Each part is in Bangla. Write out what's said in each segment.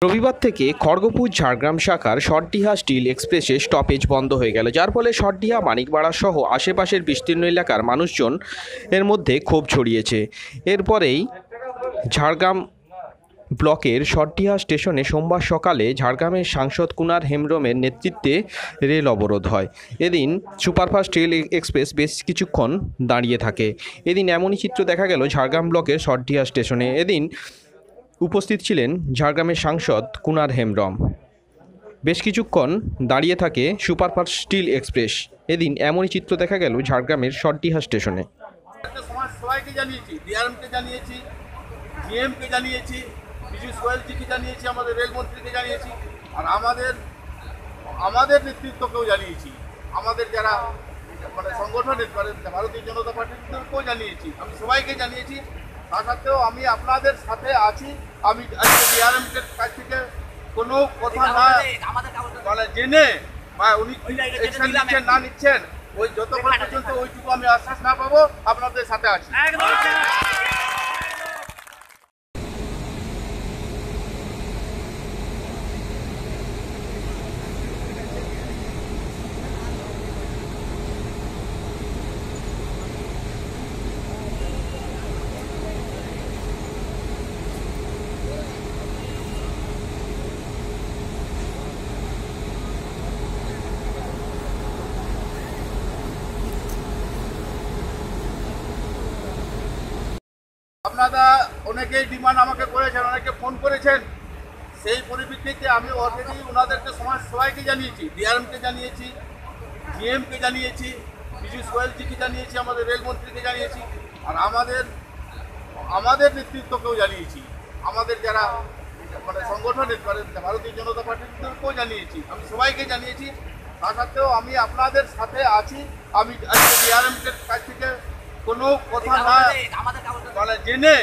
রবিবার থেকে খড়গপুর ঝাড়গ্রাম শাখার শর্টডিহা স্টিল এক্সপ্রেসে স্টপেজ বন্ধ হয়ে গেল, যার ফলে শর্টডিহা মানিকপাড়া সহ আশেপাশের বিস্তীর্ণ এলাকার মানুষজন এর মধ্যে ক্ষোভ ছড়িয়েছে। এরপরেই ঝাড়গ্রাম ব্লকের শর্টডিহা স্টেশনে সোমবার সকালে ঝাড়গ্রামের সাংসদ কুনার হেমব্রমের নেতৃত্বে রেল অবরোধ হয়। এদিন সুপারফাস্ট রেল এক্সপ্রেস বেশ কিছুক্ষণ দাঁড়িয়ে থাকে। এদিন এমনই চিত্র দেখা গেল ঝাড়গ্রাম ব্লকের শর্টডিহা স্টেশনে। এদিন উপস্থিত ছিলেন ঝাড়গ্রামের সাংসদ কুনার হেমব্রম। বেশ কিছুক্ষণ দাঁড়িয়ে থাকে সুপারফাস্ট স্টিল এক্সপ্রেস। এদিন এমনই চিত্র দেখা গেল ঝাড়গ্রামের শর্টডিহা স্টেশনে। সবাইকে জানিয়েছি, ডিআরএমকে জানিয়েছি, জিএমকে জানিয়েছি, বিজু সোয়েলজিকে জানিয়েছি, আমাদের রেলমন্ত্রীকে জানিয়েছি, আর আমাদের নেতৃত্বকেও জানিয়েছি, আমাদের যারা সংগঠনের ভারতীয় জনতা পার্টিকেও জানিয়েছি, আমি সবাইকে জানিয়েছি। তা সত্ত্বেও আমি আপনাদের সাথে আছি। আমি আজকে ডিআরএমকে কাছ থেকে কোনো কথা না জেনে বা উনি অ্যাকশন নিচ্ছেন না নিচ্ছেন, ওই যতক্ষণ পর্যন্ত ওইটুকু আমি আশ্বাস না পাবো আপনাদের সাথে আছি। আপনারা অনেকেই ডিমান্ড আমাকে করেছেন, অনেকে ফোন করেছেন। সেই পরিপ্রেক্ষিতে আমি অলরেডি ওনাদেরকে সবাইকে জানিয়েছি, ডিআরএমকে জানিয়েছি, জিএমকে জানিয়েছি, বিজু সোয়েলজিকে জানিয়েছি, আমাদের রেলমন্ত্রীকে জানিয়েছি, আর আমাদের নেতৃত্বকেও জানিয়েছি, আমাদের যারা সংগঠনের ভারতীয় জনতা পার্টিকেও জানিয়েছি, আমি সবাইকে জানিয়েছি। তা সত্ত্বেও আমি আপনাদের সাথে আছি। আমি আজকে ডিআরএমকে কাছ থেকে কোনো কথা না জেনে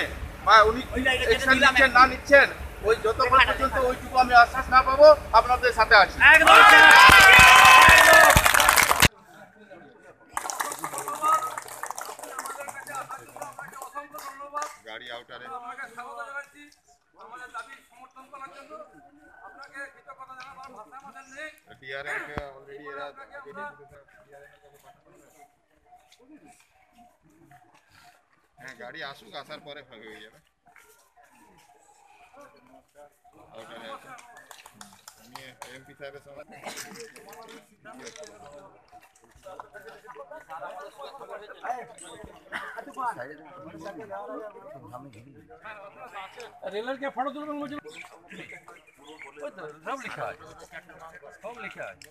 বা উনি অ্যাকশন নিচ্ছেন না নিচ্ছেন, ওই যতক্ষণ পর্যন্ত ওইটুকু আমি আশ্বাস না পাবো আপনাদের সাথে আছি। গাড়ি আউটারে টিআরএমকে অলরেডি এরা হ্যাঁ গাড়ি আসুক, আসার পরে হয়ে যাবে। আউটারে আছে, আমি এমপি সাহেবের সঙ্গে রেলের কে ফটো তুলবেন বলছিল, ওই তো সব লেখা আছে, সব লেখা আছে।